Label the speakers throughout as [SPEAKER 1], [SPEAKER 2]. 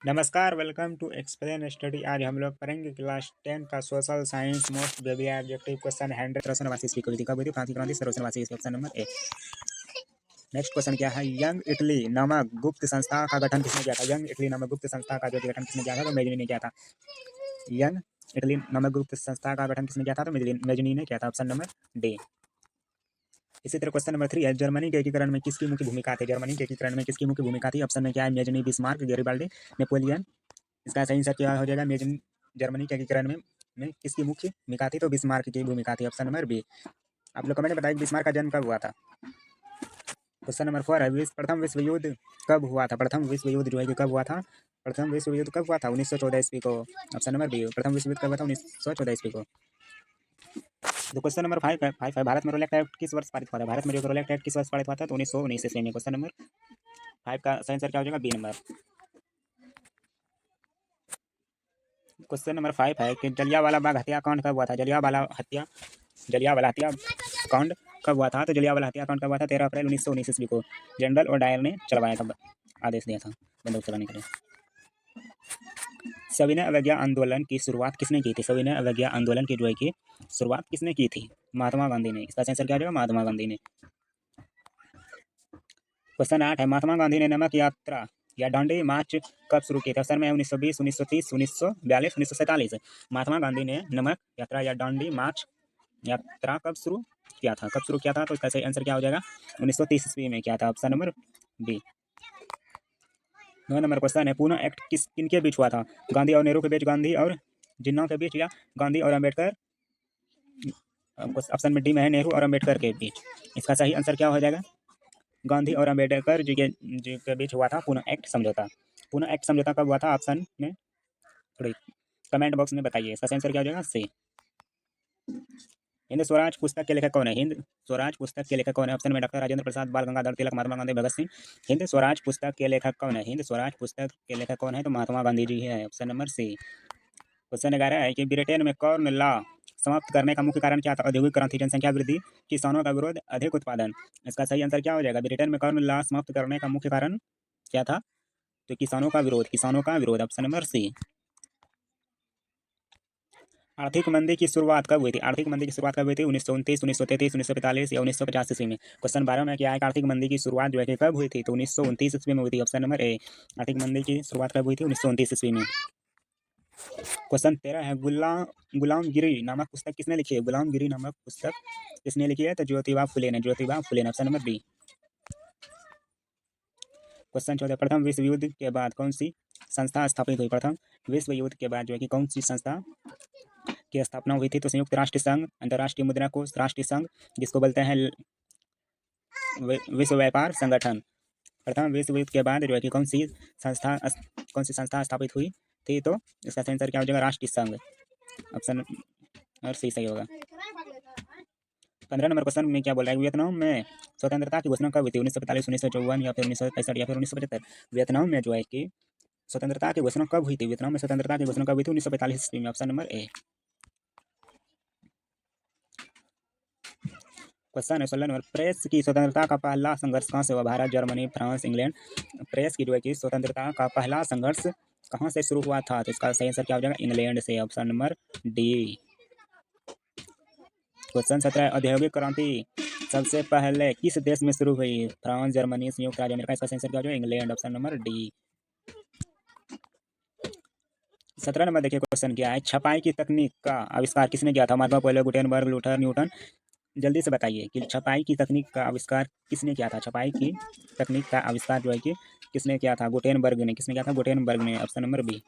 [SPEAKER 1] नमस्कार, welcome to explain study. आज हम लोग पढ़ेंगे क्लास 10 का social science most baby objective question हैंड सरसनवासी इसकी कविता कब हुई थी? फ्रांसीसी क्रांति सरसनवासी इसका option number A. Next question क्या है? यंग इटली नामक गुप्त संस्था का गठन किसने किया था? यंग इटली नामक गुप्त संस्था का जो गठन किसने किया था? तो मेजनी ने किया था। यंग इटली नामक गुप्त संस्था का गठन किसने किया था? तो मेजनी ने किया था। Option number D. इसी तरह क्वेश्चन नंबर 3 है, जर्मनी के एकीकरण में किसकी मुख्य भूमिका थी? जर्मनी के एकीकरण में किसकी मुख्य भूमिका थी? ऑप्शन में क्या है? Mazzini, Bismarck, Garibaldi, Napoleon. इसका सही आंसर क्या हो जाएगा? जर्मनी के एकीकरण में किसकी मुख्य भूमिका थी? तो बिस्मार्क की भूमिका थी। Option number B. आप लोग कमेंट में बताइए बिस्मार्क का जन्म कब हुआ था? क्वेश्चन नंबर 4 है, प्रथम विश्व युद्ध कब हुआ था? प्रथम विश्व युद्ध जो है कि कब हुआ था? प्रथम विश्व युद्ध कब हुआ था? 1914 ईस्वी को। Option number B. प्रथम विश्व युद्ध कब हुआ था? 1914 ईस्वी को। तो क्वेश्चन नंबर 5 है, भारत में रोलेक्ट एक्ट किस वर्ष पारित हुआ था? भारत में जो रोलेक्ट एक्ट किस वर्ष पारित हुआ था? तो 1919 ईस्वी में। क्वेश्चन नंबर 5 का सही आंसर क्या हो जाएगा? B number. क्वेश्चन नंबर 5 है कि जलियांवाला बाग हत्याकांड कब हुआ था? जलियांवाला हत्याकांड कब हुआ था? तो जलियांवाला हत्याकांड कब हुआ था? 13 अप्रैल 1919 ईस्वी को जनरल ओडायर ने चलवाया था, आदेश दिया था बंदूक चलाने के लिए। सविनय अवज्ञा आंदोलन की शुरुआत किसने की थी? सविनय अवज्ञा आंदोलन की जो है कि शुरुआत किसने की थी? महात्मा गांधी ने। इसका आंसर क्या हो जाएगा? महात्मा गांधी ने। क्वेश्चन 8 है, महात्मा गांधी ने नमक यात्रा या दांडी मार्च कब शुरू की थी? ऑप्शन में 1920, 1930, 1942, 1947। महात्मा गांधी ने नमक यात्रा या दांडी मार्च यात्रा कब शुरू किया था? कब शुरू किया था? तो इसका सही आंसर क्या हो जाएगा? 1930 ईस्वी में किया था। Option number B. 9 number question है, पूना एक्ट किनके बीच हुआ था? गांधी और नेहरू के बीच, गांधी और जिन्ना के बीच, या गांधी और अम्बेडकर? ऑप्शन में डी में है नेहरू और अम्बेडकर के बीच। इसका सही आंसर क्या हो जाएगा? गांधी और अम्बेडकर जी के बीच हुआ था पूना एक्ट समझौता। पूना एक्ट समझौता कब हुआ था? ऑप्शन में थोड़ी कमेंट बॉक्स में बताइए। इसका सही आंसर क्या हो जाएगा? सी। हिंद स्वराज पुस्तक के लेखक कौन है? हिंद स्वराज पुस्तक के लेखक कौन है? ऑप्शन में डॉक्टर राजेंद्र प्रसाद, बाल गंगाधर तिलक, महात्मा गांधी, भगत सिंह। हिंद स्वराज पुस्तक के लेखक कौन है? हिंद स्वराज पुस्तक के लेखक कौन है? तो महात्मा गांधी जी है। Option number C. क्वेश्चन 11 है कि ब्रिटेन में कॉर्न लॉ समाप्त करने का मुख्य कारण क्या था? औद्योगिक क्रांति, जनसंख्या वृद्धि, किसानों का विरोध, अधिक उत्पादन। इसका सही आंसर क्या हो जाएगा? ब्रिटेन में कॉर्न लॉ समाप्त करने का मुख्य कारण क्या था? तो किसानों का विरोध, किसानों का विरोध। Option number C. आर्थिक मंदी की शुरुआत कब हुई थी? आर्थिक मंदी की शुरुआत कब हुई थी? 1929, 1933, 1945 या 1950 ईस्वी में। क्वेश्चन 12 में क्या है? आर्थिक मंदी की शुरुआत जो है कि कब हुई थी? तो 1929 ईस्वी में हुई थी। ऑप्शन नंबर ए। आर्थिक मंदी की शुरुआत कब हुई थी? 1929 ईस्वी में। क्वेश्चन 13 है, गुलामगिरी नामक पुस्तक किसने लिखी है? गुलामगिरी नामक पुस्तक किसने लिखी है? तो ज्योतिबा फुले ने। ज्योतिबा फुले ने। Option number B. क्वेश्चन 14, प्रथम विश्व युद्ध के बाद कौन सी संस्था स्थापित हुई? प्रथम विश्व युद्ध के बाद जो है कि कौन सी संस्था की स्थापना हुई थी? तो संयुक्त राष्ट्र संघ, अंतर्राष्ट्रीय मुद्रा कोष, राष्ट्रीय संघ, जिसको बोलते हैं विश्व व्यापार संगठन। प्रथम विश्व युद्ध के बाद जो है कि कौन सी संस्था स्थापित हुई थी? तो इसका सही आंसर क्या हो जाएगा? राष्ट्रीय संघ। ऑप्शन और सी सही होगा। 15 नंबर क्वेश्चन में क्या बोल रहा है? वियतनाम में स्वतंत्रता की घोषणा कब हुई थी? 1945, 1954 या फिर 1965 या फिर 1975? वियतनाम में जो है कि स्वतंत्रता की घोषणा कब हुई थी? वियतनाम में स्वतंत्रता की घोषणा कब हुई थी? 1945 ईस्वी में। ऑप्शन नंबर ए। क्वेश्चन है 16 नंबर, प्रेस की स्वतंत्रता का पहला संघर्ष कहाँ से हुआ? Bharat, Germany, France, England. Press की जो है कि स्वतंत्रता का पहला संघर्ष कहाँ से शुरू हुआ था? तो इसका सही आंसर क्या हो जाएगा? इंग्लैंड से। Option number D. क्वेश्चन 17, औद्योगिक क्रांति सबसे पहले किस देश में शुरू हुई? फ्रांस, जर्मनी, संयुक्त राज्य अमेरिका। इसका सही आंसर क्या हो जाएगा? England. Option number D. 17 number देखिए क्वेश्चन क्या है, छपाई की तकनीक का आविष्कार किसने किया था? Marco Polo, Gutenberg, Luther, Newton. जल्दी से बताइए कि छपाई की तकनीक का आविष्कार किसने किया था? छपाई की तकनीक का आविष्कार जो है कि किसने किया था? गुटेनबर्ग ने। किसने किया था? गुटेनबर्ग ने। Option number B.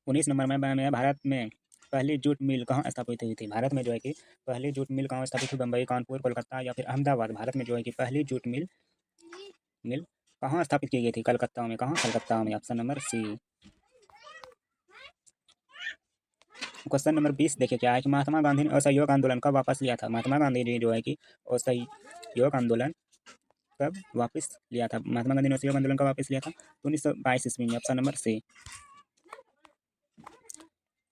[SPEAKER 1] 19 नंबर में भारत में पहली जूट मिल कहाँ स्थापित हुई थी? भारत में जो है कि पहली जूट मिल कहाँ स्थापित हुई? बम्बई, कानपुर, कोलकाता या फिर अहमदाबाद? भारत में जो है कि पहली जूट मिल मिल कहाँ स्थापित की गई थी? कलकत्ता में। कहाँ? कलकत्ता में। Option number C. Question number 20 देखिए क्या है कि महात्मा गांधी ने असहयोग आंदोलन कब वापस लिया था? महात्मा गांधी जी जो है कि असहयोग आंदोलन कब वापस लिया था? महात्मा गांधी ने असहयोग आंदोलन कब वापस लिया था? 1922 ईस्वी में। Option number C.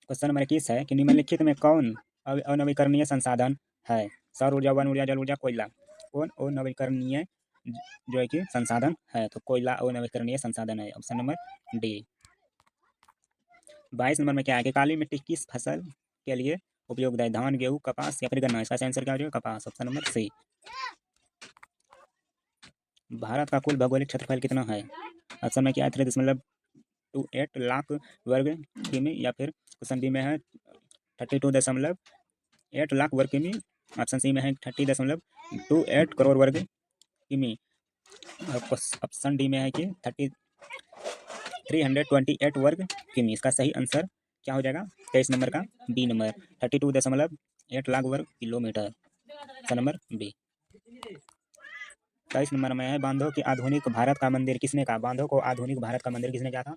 [SPEAKER 1] Question number 21 है कि निम्नलिखित में कौन अनवीकरणीय संसाधन है? सौर ऊर्जा, वन ऊर्जा, जल ऊर्जा, कोयला। कौन अनवीकरणीय जो है कि संसाधन है, तो कोयला और नवीकरणीय संसाधन है। Option number D. 22 नंबर में क्या है कि काली मिट्टी किस फसल के लिए उपयोगदायी, धान, गेहूँ, कपास या फिर गन्ना? इसका सही आंसर क्या हो जाएगा? कपास। Option number C. भारत का कुल भौगोलिक क्षेत्रफल कितना है? ऑप्शन में क्या है? 3.28 लाख वर्ग किमी, या फिर क्वेश्चन बी में है 32.8 लाख वर्ग किमी, ऑप्शन सी में है 30.28 करोड़ वर्ग किमी, और ऑप्शन डी में है कि 328 वर्ग किमी। इसका सही आंसर क्या हो जाएगा? 23 नंबर का बी नंबर, 32.8 लाख वर्ग kilometre. Option number B. 23 number में है बांधों की आधुनिक भारत का मंदिर किसने कहा? बांधों को आधुनिक भारत का मंदिर किसने कहा था?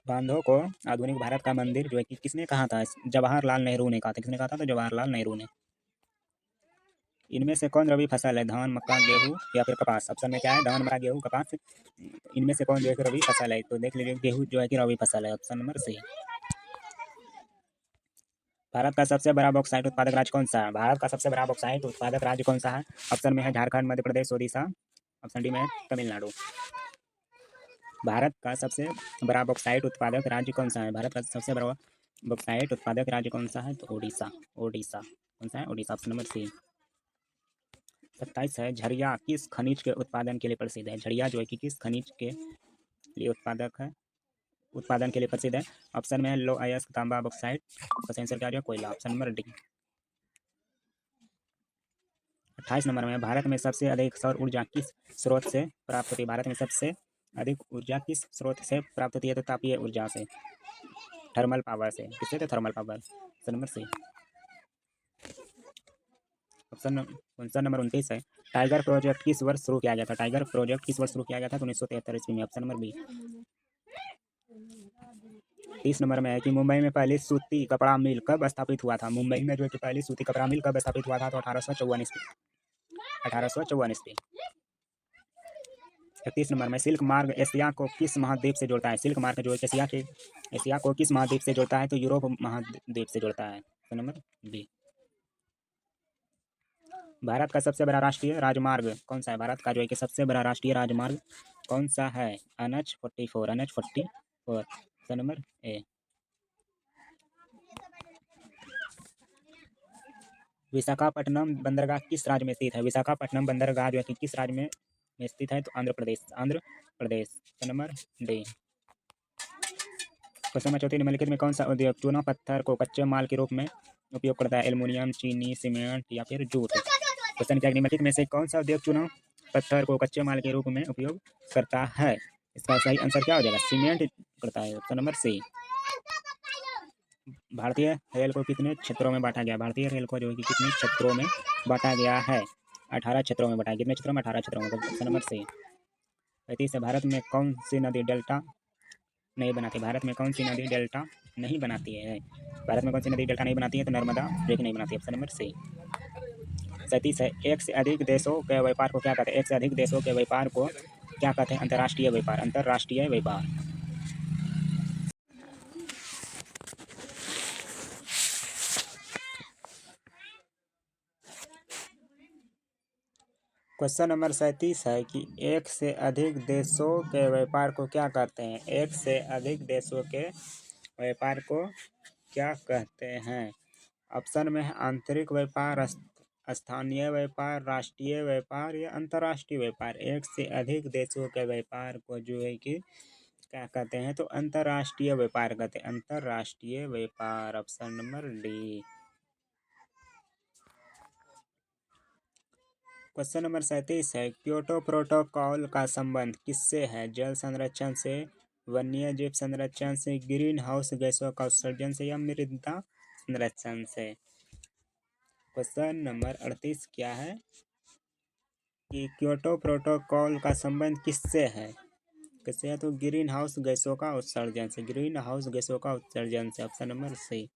[SPEAKER 1] बांधों को आधुनिक भारत का मंदिर जो है कि किसने कहा था? जवाहरलाल नेहरू ने कहा था। किसने कहा था? तो जवाहरलाल नेहरू ने। इनमें से कौन रबी फसल है? धान, मक्का, गेहूँ या फिर कपास? ऑप्शन में क्या है? धान, मक्का, गेहूँ, कपास। इनमें से कौन जो है कि रबी फसल है? तो देख लीजिए, गेहूँ जो है कि रबी फसल है। Option number C. भारत का सबसे बड़ा बॉक्साइट उत्पादक राज्य कौन सा है? भारत का सबसे बड़ा बॉक्साइट उत्पादक राज्य कौन सा है? ऑप्शन में है झारखंड, मध्य प्रदेश, ओडिशा। ऑप्शन डी में है तमिलनाडु। भारत का सबसे बड़ा बॉक्साइट उत्पादक राज्य कौन सा है? भारत का सबसे बड़ा बॉक्साइट उत्पादक राज्य कौन सा है? तो ओडिशा। ओडिशा कौन सा है? ओडिशा। ऑप्शन नंबर सी। 27 है झरिया किस खनिज के उत्पादन के लिए प्रसिद्ध है? झरिया जो है कि किस खनिज के लिए उत्पादन के लिए प्रसिद्ध है? ऑप्शन में है लो अयस्क, तांबा, बॉक्साइट। इसका आंसर क्या हो जाएगा? कोयला। Option number D. 28 नंबर में भारत में सबसे अधिक सौर ऊर्जा किस स्रोत से प्राप्त होती है? भारत में सबसे अधिक ऊर्जा किस स्रोत से प्राप्त होती है? तो तापीय ऊर्जा से, थर्मल पावर से। किससे? तो thermal power. Option number C. Option number 29 है टाइगर प्रोजेक्ट किस वर्ष शुरू किया गया था? टाइगर प्रोजेक्ट किस वर्ष शुरू किया गया था? तो 1973 ईस्वी में। Option number B. 30 नंबर में है कि मुंबई में पहली सूती कपड़ा मिल कब स्थापित हुआ था? मुंबई में जो है कि पहली सूती कपड़ा मिल कब स्थापित हुआ था? तो 1854 ईस्वी। 1854 ईस्वी। 31 नंबर में सिल्क मार्ग एशिया को किस महाद्वीप से जोड़ता है? सिल्क मार्ग जो है एशिया को किस महाद्वीप से जोड़ता है? तो यूरोप महाद्वीप से जोड़ता है। Option number B. भारत का सबसे बड़ा राष्ट्रीय राजमार्ग कौन सा है? भारत का जो है कि सबसे बड़ा राष्ट्रीय राजमार्ग कौन सा है? NH 44। NH 44। ऑप्शन नंबर ए। विशाखापट्टनम बंदरगाह किस राज्य में स्थित है? विशाखापट्टनम बंदरगाह जो है कि किस राज्य में स्थित है? तो Andhra Pradesh. Andhra Pradesh. Option number D. Question number 34 निम्नलिखित में कौन सा उद्योग चूना पत्थर को कच्चे माल के रूप में उपयोग करता है? एल्युमिनियम, चीनी, सीमेंट या फिर जूट? क्वेश्चन क्या निम्नलिखित में से कौन सा उद्योग चूना पत्थर को कच्चे माल के रूप में उपयोग करता है? इसका सही आंसर क्या हो जाएगा? सीमेंट करता है। Option number C. भारतीय रेल को कितने क्षेत्रों में बांटा गया? भारतीय रेल को जो है कि कितने क्षेत्रों में बांटा गया है? 18 क्षेत्रों में बांटा है। कितने क्षेत्रों में? 18 क्षेत्रों में। ऑप्शन नंबर सी। 35 है भारत में कौन सी नदी डेल्टा नहीं बनाती? भारत में कौन सी नदी डेल्टा नहीं बनाती है? भारत में कौन सी नदी डेल्टा नहीं बनाती है? तो नर्मदा जो कि नहीं बनाती है। ऑप्शन नंबर सी। 37 है एक से अधिक देशों के व्यापार को क्या कहते हैं? एक से अधिक देशों के व्यापार को क्या कहते हैं? अंतर्राष्ट्रीय व्यापार। अंतर्राष्ट्रीय व्यापार। क्वेश्चन नंबर 37 है कि एक से अधिक देशों के व्यापार को क्या कहते हैं? एक से अधिक देशों के व्यापार को क्या कहते हैं? ऑप्शन में है आंतरिक व्यापार, स्थानीय व्यापार, राष्ट्रीय व्यापार या अंतर्राष्ट्रीय व्यापार। एक से अधिक देशों के व्यापार को जो है कि क्या कहते हैं? तो अंतर्राष्ट्रीय व्यापार कहते हैं। अंतर्राष्ट्रीय व्यापार। Option number D. Question number 37 है क्योटो प्रोटोकॉल का संबंध किससे है? जल संरक्षण से, वन्य जीव संरक्षण से, ग्रीन हाउस गैसों का उत्सर्जन से या मृदा संरक्षण से? क्वेश्चन नंबर 38 क्या है कि क्योटो प्रोटोकॉल का संबंध किससे है? किससे है? तो ग्रीन हाउस गैसों का उत्सर्जन से। ग्रीन हाउस गैसों का उत्सर्जन से। ऑप्शन नंबर सी।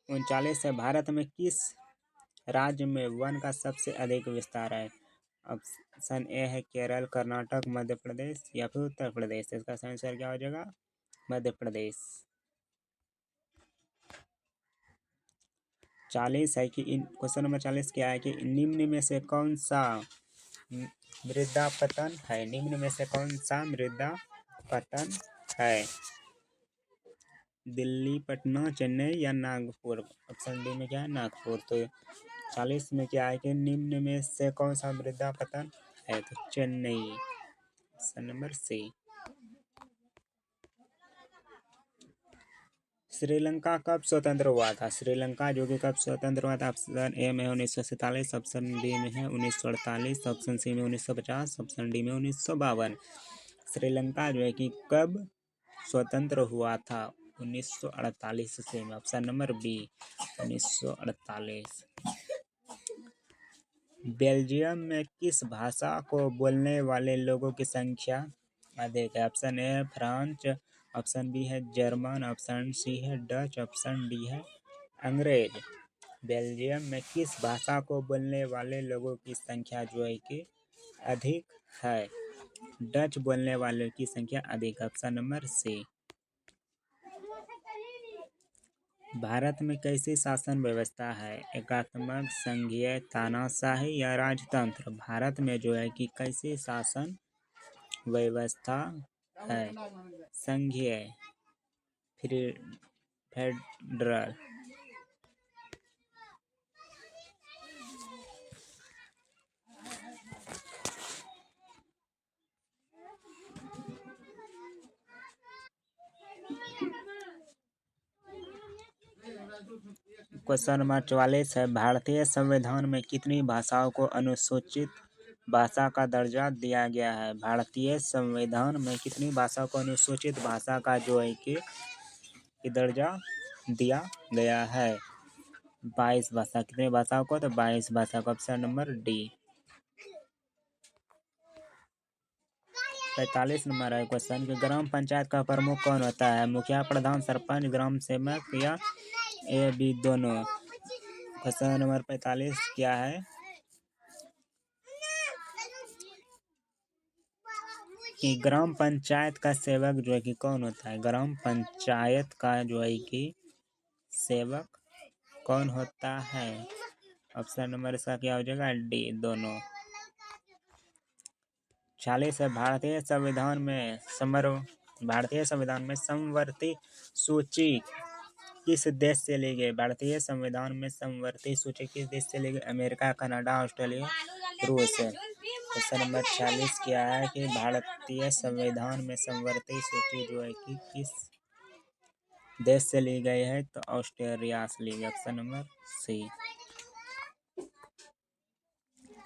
[SPEAKER 1] 39 है भारत में किस राज्य में वन का सबसे अधिक विस्तार है? ऑप्शन ए है केरल, कर्नाटक, मध्य प्रदेश या फिर उत्तर प्रदेश। इसका सही आंसर क्या हो जाएगा? मध्य प्रदेश। 40 है कि क्वेश्चन नंबर 40 क्या है कि निम्न में से कौन सा मृदा पतन है? निम्न में से कौन सा मृदा पतन है? दिल्ली, पटना, चेन्नई या नागपुर? ऑप्शन डी में क्या है? नागपुर। तो 40 में क्या है कि निम्न में से कौन सा मृदा पतन है? तो चेन्नई। ऑप्शन नंबर सी। श्रीलंका कब स्वतंत्र हुआ था? श्रीलंका जो कि कब स्वतंत्र हुआ था? ऑप्शन ए में 1947, ऑप्शन बी में है 1948, ऑप्शन सी में 1950, ऑप्शन डी में 1952। श्रीलंका जो है कि कब स्वतंत्र हुआ था? 1948 से। Option number B 1948। बेल्जियम में किस भाषा को बोलने वाले लोगों की संख्या अधिक है? ऑप्शन ए है फ्रांच, ऑप्शन बी है जर्मन, ऑप्शन सी है डच, ऑप्शन डी है अंग्रेज। बेल्जियम में किस भाषा को बोलने वाले लोगों की संख्या जो है कि अधिक है? डच बोलने वालों की संख्या अधिक। Option number C. भारत में कैसी शासन व्यवस्था है? एकात्मक, संघीय, तानाशाही या राजतंत्र? भारत में जो है कि कैसी शासन व्यवस्था है? संघीय, फेडरल। क्वेश्चन नंबर 44 है भारतीय संविधान में कितनी भाषाओं को अनुसूचित भाषा का दर्जा दिया गया है? भारतीय संविधान में कितनी भाषाओं को अनुसूचित भाषा का जो है कि दर्जा दिया गया है? 22 भाषा। कितनी भाषाओं को? तो 22 भाषा का। Option number D. 45 नंबर है क्वेश्चन कि ग्राम पंचायत का प्रमुख कौन होता है? मुखिया, प्रधान, सरपंच, ग्राम सेवक या ए बी दोनों? क्वेश्चन नंबर 45 क्या है कि ग्राम पंचायत का सेवक जो है कि कौन होता है? ग्राम पंचायत का जो है कि सेवक कौन होता है? ऑप्शन नंबर इसका क्या हो जाएगा? डी दोनों। 46 है भारतीय संविधान में समवर्ती सूची किस देश से ली गई? भारतीय संविधान में समवर्ती सूची किस देश से ली गई? अमेरिका, कनाडा, ऑस्ट्रेलिया, रूस। क्वेश्चन नंबर 46 क्या है कि भारतीय संविधान में समवर्ती सूची जो है कि किस देश से ली गई है? तो ऑस्ट्रेलिया से ली गई। Option number C.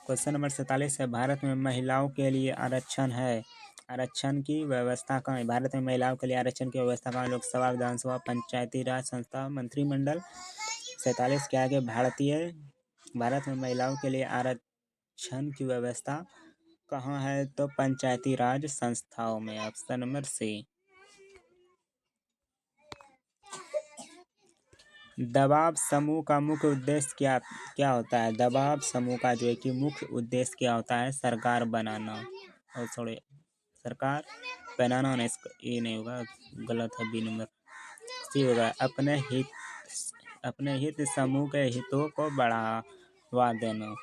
[SPEAKER 1] Question number 47 है भारत में महिलाओं के लिए आरक्षण है? आरक्षण की व्यवस्था कहाँ है? भारत में महिलाओं के लिए आरक्षण की व्यवस्था कहाँ? लोकसभा, विधानसभा, पंचायती राज संस्था, मंत्रिमंडल। 47 क्या है कि भारत में महिलाओं के लिए आरक्षण की व्यवस्था कहाँ है? तो पंचायती राज संस्थाओं में। Option number C. दबाव समूह का मुख्य उद्देश्य क्या होता है? दबाव समूह का जो है कि मुख्य उद्देश्य क्या होता है? सरकार बनाना। और सॉरी, सरकार बनाना नहीं, ये नहीं होगा, गलत है, बी नंबर। सी होगा अपने हित समूह के हितों को बढ़ावा देना।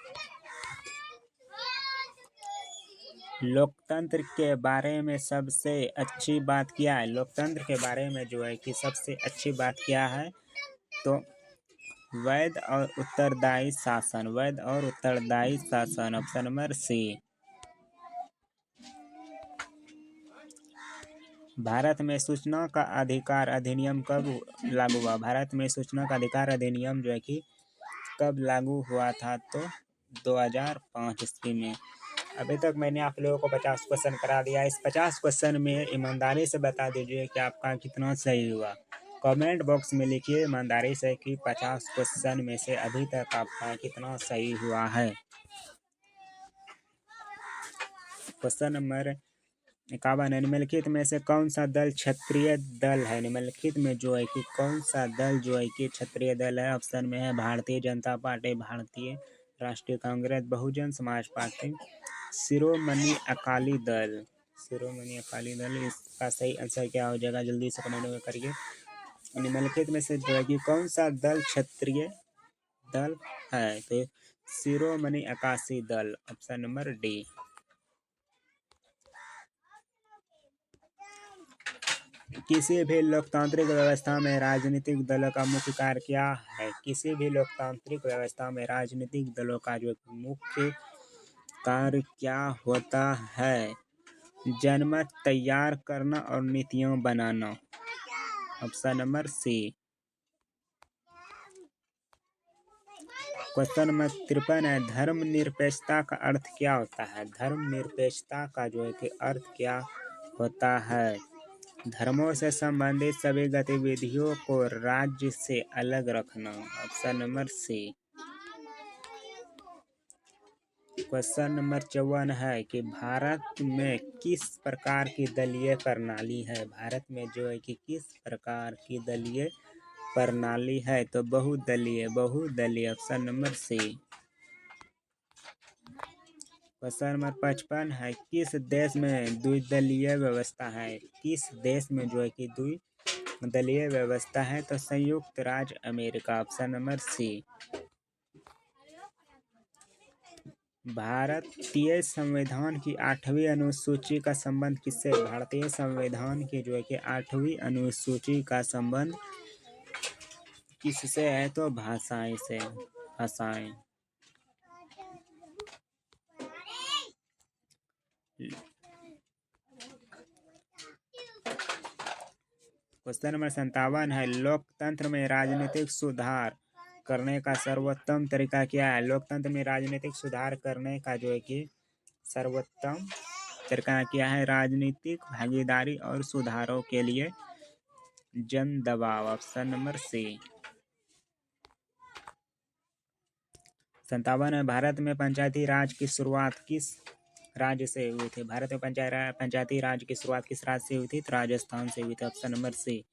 [SPEAKER 1] लोकतंत्र के बारे में सबसे अच्छी बात क्या है? लोकतंत्र के बारे में जो है कि सबसे अच्छी बात क्या है? तो वैध और उत्तरदायी शासन। वैध और उत्तरदायी शासन। Option number C. भारत में सूचना का अधिकार अधिनियम कब लागू हुआ? भारत में सूचना का अधिकार अधिनियम जो है कि कब लागू हुआ था? तो 2005 ईस्वी में। अभी तक मैंने आप लोगों को 50 क्वेश्चन करा दिया। इस 50 क्वेश्चन में ईमानदारी से बता दीजिए कि आपका कितना सही हुआ। कमेंट बॉक्स में लिखिए ईमानदारी से कि 50 क्वेश्चन में से अभी तक आपका कितना सही हुआ है। क्वेश्चन नंबर 51 है निम्नलिखित में से कौन सा दल क्षत्रिय दल है? निम्नलिखित में जो है कि कौन सा दल जो है कि क्षत्रिय दल है? ऑप्शन में है भारतीय जनता पार्टी, भारतीय राष्ट्रीय कांग्रेस, बहुजन समाज पार्टी, शिरोमणि अकाली दल। शिरोमणि अकाली दल। इसका सही आंसर क्या हो जाएगा? जल्दी से कमेंट में करिए। निम्नलिखित में से जो है कि कौन सा दल क्षत्रिय दल है? तो Shiromani Akali Dal, option number D. किसी भी लोकतांत्रिक व्यवस्था में राजनीतिक दलों का मुख्य कार्य क्या है? किसी भी लोकतांत्रिक व्यवस्था में राजनीतिक दलों का जो मुख्य कार्य क्या होता है? जनमत तैयार करना और नीतियां बनाना, option number C. Question number 53 है, धर्मनिरपेक्षता का अर्थ क्या होता है? धर्मनिरपेक्षता का जो है कि अर्थ क्या होता है? धर्मों से संबंधित सभी गतिविधियों को राज्य से अलग रखना, option number C. Question number 54 है कि भारत में किस प्रकार की दलीय प्रणाली है? भारत में जो है कि किस प्रकार की दलीय प्रणाली है? तो बहुदलीय, option number C. Question number 55 है, किस देश में द्विदलीय व्यवस्था है? किस देश में जो है कि द्विदलीय व्यवस्था है? तो संयुक्त राज्य अमेरिका, ऑप्शन नंबर सी। भारतीय संविधान की 8वीं अनुसूची का संबंध किससे? भारतीय संविधान की जो है कि 8वीं अनुसूची का संबंध किससे है? तो भाषाएं से, भाषाएं। क्वेश्चन नंबर 57 है, लोकतंत्र में राजनीतिक सुधार करने का सर्वोत्तम तरीका क्या है? लोकतंत्र में राजनीतिक सुधार करने का जो है कि सर्वोत्तम तरीका क्या है? राजनीतिक भागीदारी और सुधारों के लिए जन दबाव, ऑप्शन नंबर सी। 57 है, भारत में पंचायती राज की शुरुआत किस राज्य से हुई थी? भारत में पंचायती राज की शुरुआत किस राज्य से हुई थी? तो राजस्थान से हुई थी, ऑप्शन नंबर सी।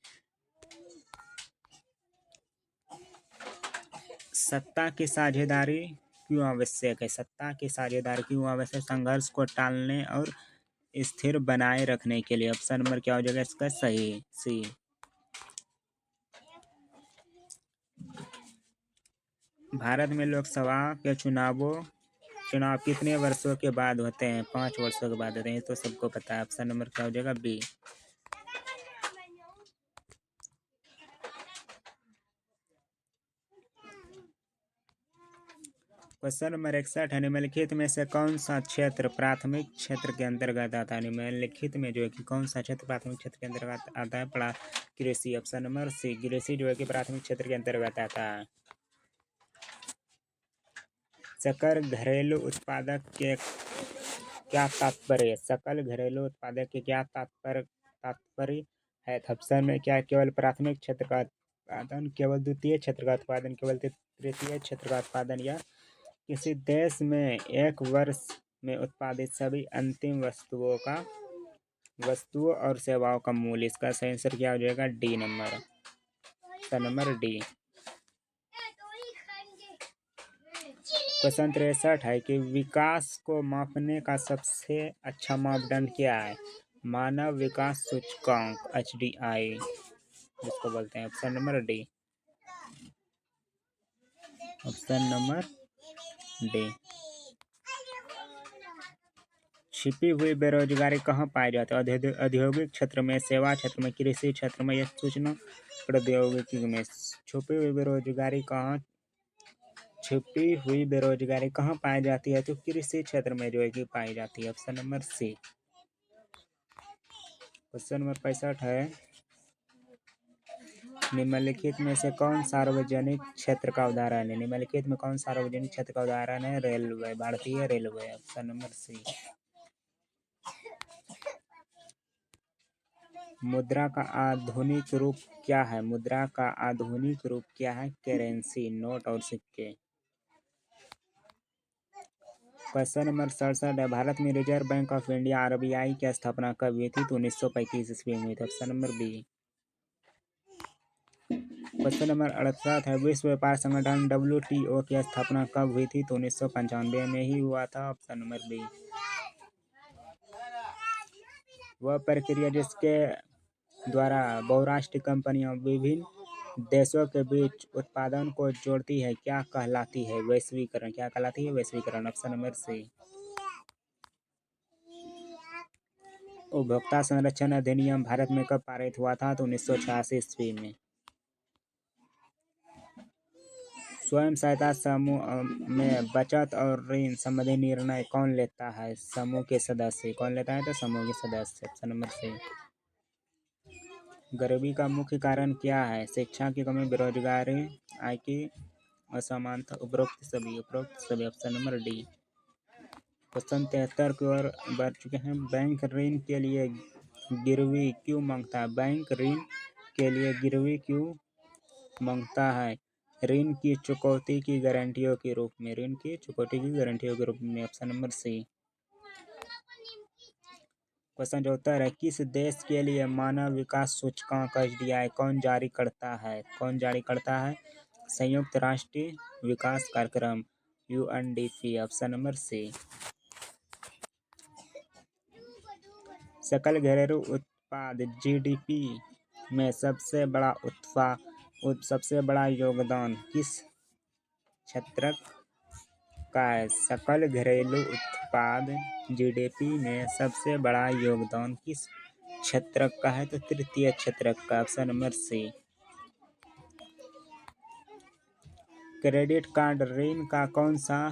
[SPEAKER 1] सत्ता की साझेदारी क्यों आवश्यक है? सत्ता की साझेदारी क्यों आवश्यक? संघर्ष को टालने और स्थिर बनाए रखने के लिए, ऑप्शन नंबर क्या हो जाएगा इसका सही? सी। भारत में लोकसभा के चुनाव कितने वर्षों के बाद होते हैं? 5 वर्षों के बाद होते हैं, तो सबको पता है, ऑप्शन नंबर क्या हो जाएगा? बी। क्वेश्चन नंबर 61 है, निम्नलिखित में से कौन सा क्षेत्र प्राथमिक क्षेत्र के अंतर्गत आता है? निम्नलिखित में जो है कि कौन सा क्षेत्र प्राथमिक क्षेत्र के अंतर्गत आता है? कृषि, ऑप्शन नंबर सी। कृषि जो है कि प्राथमिक क्षेत्र के अंतर्गत आता है। सकल घरेलू उत्पादक के क्या तात्पर्य? सकल घरेलू उत्पादक के क्या तात्पर्य है? ऑप्शन में क्या? केवल प्राथमिक क्षेत्र का उत्पादन, केवल द्वितीय क्षेत्र का उत्पादन, केवल तृतीय क्षेत्र का उत्पादन, या किसी देश में एक वर्ष में उत्पादित सभी अंतिम वस्तुओं और सेवाओं का मूल्य। इसका सही आंसर क्या हो जाएगा? D number, option number D. Question 63 है कि विकास को मापने का सबसे अच्छा मापदंड क्या है? मानव विकास सूचकांक, HDI जिसको बोलते हैं, option number D, option number D. छिपी हुई बेरोजगारी कहाँ पाई जाती है? औद्योगिक क्षेत्र में, सेवा क्षेत्र में, कृषि क्षेत्र में, या सूचना प्रौद्योगिकी में? छुपी हुई बेरोजगारी कहाँ पाई जाती है? तो कृषि क्षेत्र में जो है कि पाई जाती है, option number C. Question number 65 है, निम्नलिखित में से कौन सार्वजनिक क्षेत्र का उदाहरण है? निम्नलिखित में कौन सार्वजनिक क्षेत्र का उदाहरण है? रेलवे, भारतीय रेलवे, ऑप्शन नंबर सी। मुद्रा का आधुनिक रूप क्या है? मुद्रा का आधुनिक रूप क्या है? करेंसी, नोट और सिक्के। क्वेश्चन नंबर 67 है, भारत में reserve bank of India RBI की स्थापना कब हुई थी? तो 1935 ईस्वी में हुई थी, option number B. Question number 68 है, विश्व व्यापार संगठन WTO की स्थापना कब हुई थी? तो 1995 में ही हुआ था, ऑप्शन नंबर बी। वह प्रक्रिया जिसके द्वारा बहुराष्ट्रीय कंपनियां विभिन्न देशों के बीच उत्पादन को जोड़ती है क्या कहलाती है? वैश्वीकरण। क्या कहलाती है? वैश्वीकरण। Option number C. उपभोक्ता संरक्षण अधिनियम भारत में कब पारित हुआ था? तो 1986 ईस्वी में। स्वयं सहायता समूह में बचत और ऋण संबंधी निर्णय कौन लेता है? समूह के सदस्य। कौन लेता है? तो समूह के सदस्य। Option number C. गरीबी का मुख्य कारण क्या है? शिक्षा की कमी, बेरोजगारी, आय की असमानता, उपरोक्त सभी। उपरोक्त सभी। Option number D. क्वेश्चन 73 की ओर बढ़ चुके हैं। बैंक ऋण के लिए गिरवी क्यों मांगता है? बैंक ऋण के लिए गिरवी क्यों मांगता है? ऋण की चुकौती की गारंटियों के रूप में। ऋण की चुकौती की गारंटियों के रूप में। Option number C. क्वेश्चन 74 है। किस देश के लिए मानव विकास सूचकांक एसडीआई कौन जारी करता है? कौन जारी करता है? संयुक्त राष्ट्र विकास कार्यक्रम यूएनडीपी। ऑप्शन नंबर सी। सकल घरेलू उत्पाद जीडीपी में सबसे बड़ा योगदान किस क्षेत्र का है? सकल घरेलू उत्पाद जीडीपी में सबसे बड़ा योगदान किस क्षेत्र का है? तो तृतीय क्षेत्र का। Option number C. Credit card ऋण का कौन सा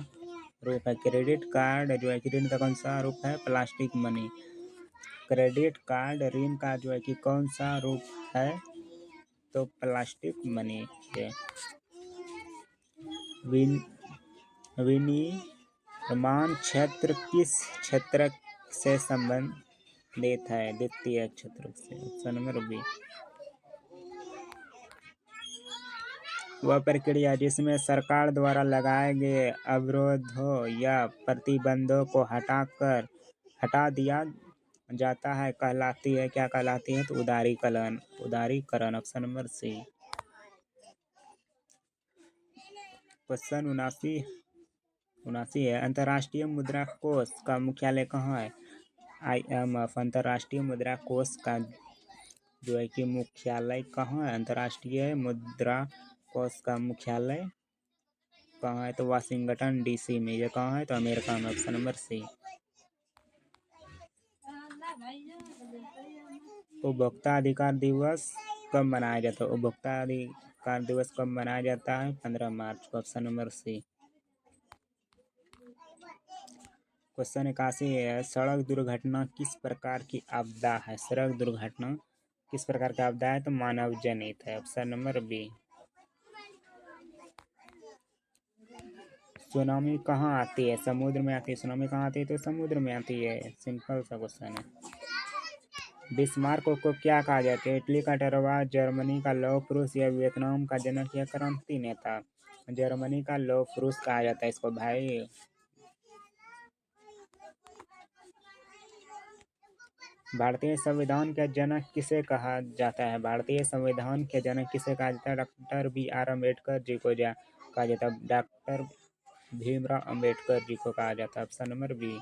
[SPEAKER 1] रूप है? क्रेडिट कार्ड जो है कि ऋण का कौन सा रूप है? Plastic money. क्रेडिट कार्ड ऋण का जो है कि कौन सा रूप है? तो प्लास्टिक मनी है। विनिर्माण क्षेत्र किस क्षेत्र से संबंधित है? द्वितीय क्षेत्र से। Option number B. वह प्रक्रिया जिसमें सरकार द्वारा लगाए गए अवरोधों या प्रतिबंधों को हटा दिया जाता है कहलाती है क्या कहलाती है? तो उदारीकरण। उदारीकरण। Option number C. क्वेश्चन 79 है। अंतर्राष्ट्रीय मुद्रा कोष का मुख्यालय कहाँ है? IMF। अंतर्राष्ट्रीय मुद्रा कोष का जो है कि मुख्यालय कहाँ है? अंतर्राष्ट्रीय मुद्रा कोष का मुख्यालय कहाँ है? तो वाशिंगटन डीसी में। ये कहाँ है? तो अमेरिका में। Option number C. उपभोक्ता अधिकार दिवस कब मनाया जाता है? उपभोक्ता अधिकार दिवस कब मनाया जाता है? 15 मार्च को। Option number C. क्वेश्चन 81 है। सड़क दुर्घटना किस प्रकार की आपदा है? सड़क दुर्घटना किस प्रकार की आपदा है? तो मानव जनित है। Option number B. सुनामी कहाँ आती है? समुद्र में आती है। सुनामी कहाँ आती है? तो समुद्र में आती है। सिंपल सा क्वेश्चन है। बिस्मार्क को क्या कहा जाता है? इटली का टरवा, जर्मनी का लौह पुरुष या वियतनाम का जनक या क्रांति नेता? जर्मनी का लौह पुरुष कहा जाता है इसको भाई। भारतीय संविधान के जनक किसे कहा जाता है? भारतीय संविधान के जनक किसे कहा जाता है? डॉक्टर BR अम्बेडकर जी को कहा जाता है। डॉक्टर भीमराव अम्बेडकर जी को कहा जाता है। Option number B.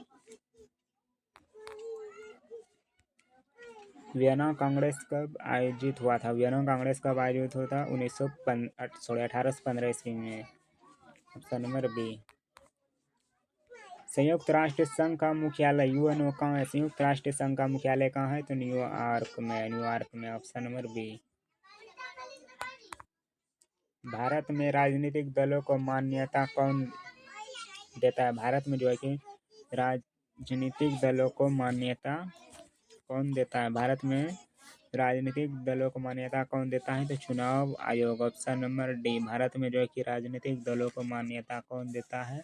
[SPEAKER 1] Vienna congress कब आयोजित हुआ था? वियना कांग्रेस कब आयोजित हुआ था? 1815 ईस्वी में। Option number B. संयुक्त राष्ट्र संघ का मुख्यालय यूएनओ कहाँ है? संयुक्त राष्ट्र संघ का मुख्यालय कहाँ है? तो न्यूयॉर्क में। न्यूयॉर्क में। Option number B. भारत में राजनीतिक दलों को मान्यता कौन देता है? भारत में जो है कि राजनीतिक दलों को मान्यता कौन देता है? भारत में राजनीतिक दलों को मान्यता कौन देता है? तो चुनाव आयोग। Option number D. भारत में जो है कि राजनीतिक दलों को मान्यता कौन देता है?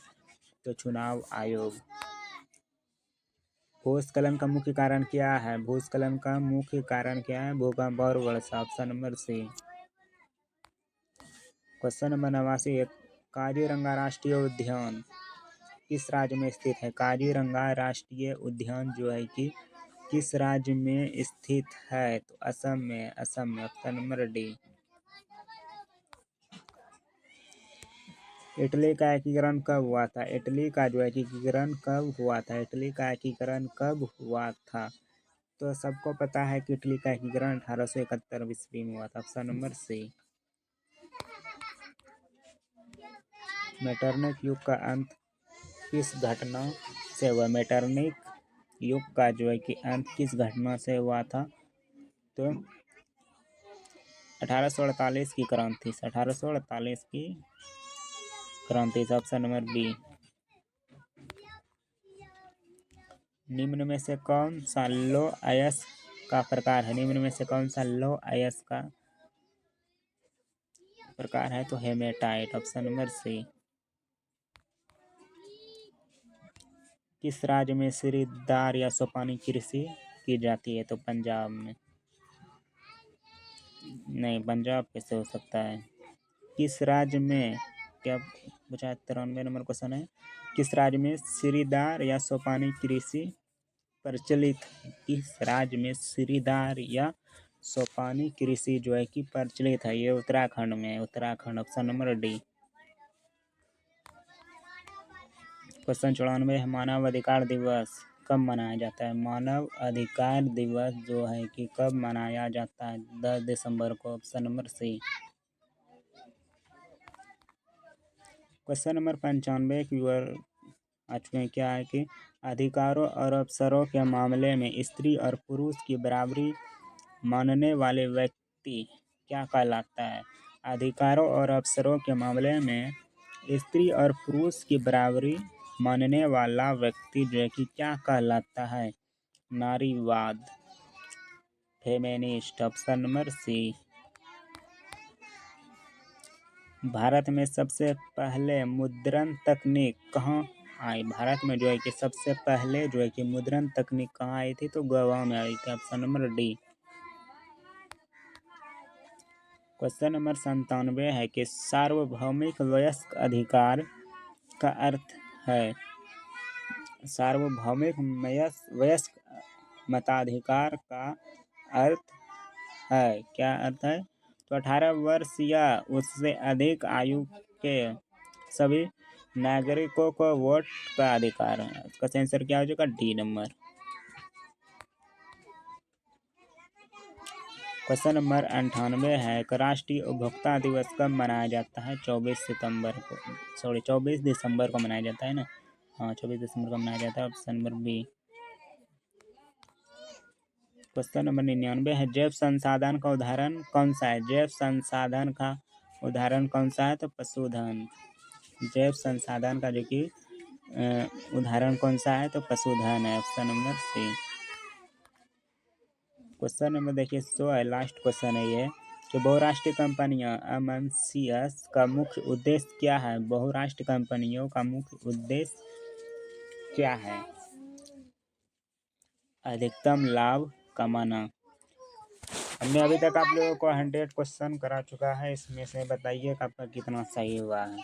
[SPEAKER 1] तो चुनाव आयोग। भूस्खलन का मुख्य कारण क्या है? भूस्खलन का मुख्य कारण क्या है? भूकंप और वर्षा। Option number C. Question number 89 है। काजीरंगा राष्ट्रीय उद्यान किस राज्य में स्थित है? काजीरंगा राष्ट्रीय उद्यान जो है कि किस राज्य में स्थित है? तो असम में। असम में। Option number D. इटली का एकीकरण कब हुआ था? इटली का जो एकीकरण कब हुआ था? इटली का एकीकरण कब हुआ था? तो सबको पता है कि इटली का एकीकरण 1871 ईस्वी में हुआ था। ऑप्शन नंबर सी। मेटरनिक युग का अंत किस घटना से हुआ? मेटरनिक युग का जो है कि अंत किस घटना से हुआ था? तो 1848 की क्रांति से। 1848 की क्रांति से। Option number B. निम्न में से कौन सा लौह अयस्क का प्रकार है? निम्न में से कौन सा लौह अयस्क का प्रकार है? तो हेमेटाइट। ऑप्शन नंबर सी। किस राज्य में सीढ़ीदार या सोपानी कृषि की जाती है? तो पंजाब में। नहीं, पंजाब कैसे हो सकता है? किस राज्य में, क्या पूछा है? 93 नंबर क्वेश्चन है। किस राज्य में सीढ़ीदार या सोपानी कृषि प्रचलित है? किस राज्य में सीढ़ीदार या सोपानी कृषि जो है कि प्रचलित है? ये उत्तराखंड में है। Uttarakhand. Option number D. Question 94 है। मानव अधिकार दिवस कब मनाया जाता है? मानव अधिकार दिवस जो है कि कब मनाया जाता है? 10 दिसंबर को। Option number C. Question number 95 की ओर आ चुके हैं। क्या है कि अधिकारों और अवसरों के मामले में स्त्री और पुरुष की बराबरी मानने वाले व्यक्ति क्या कहलाता है? अधिकारों और अवसरों के मामले में स्त्री और पुरुष की बराबरी मानने वाला व्यक्ति जो है कि क्या कहलाता है? नारीवाद। Feminist. Option number C. Bharat में सबसे पहले मुद्रण तकनीक कहाँ आई? भारत में जो है कि सबसे पहले जो है कि मुद्रण तकनीक कहाँ आई थी? तो गोवा में आई थी। Option number D. Question number 97 है कि सार्वभौमिक वयस्क अधिकार का अर्थ है? सार्वभौमिक वयस्क मताधिकार का अर्थ है, क्या अर्थ है? तो 18 वर्ष या उससे अधिक आयु के सभी नागरिकों को वोट का अधिकार है। इसका आंसर क्या हो जाएगा? D number. क्वेश्चन नंबर 98 है कि राष्ट्रीय उपभोक्ता दिवस कब मनाया जाता है? 24 दिसंबर को मनाया जाता है ना। हाँ, 24 दिसंबर को मनाया जाता है। Option number B. Question number 99 है। जैव संसाधन का उदाहरण कौन सा है? जैव संसाधन का उदाहरण कौन सा है? तो पशुधन। जैव संसाधन का जो कि उदाहरण कौन सा है? तो पशुधन है। Option number C. Question number देखिए 100 है। लास्ट क्वेश्चन है ये कि बहुराष्ट्रीय कंपनियां एमएनसीएस का मुख्य उद्देश्य क्या है? बहुराष्ट्रीय कंपनियों का मुख्य उद्देश्य क्या है? अधिकतम लाभ कमाना। हमने अभी तक आप लोगों को 100 क्वेश्चन करा चुका है। इसमें से बताइए कि आपका कितना सही हुआ है।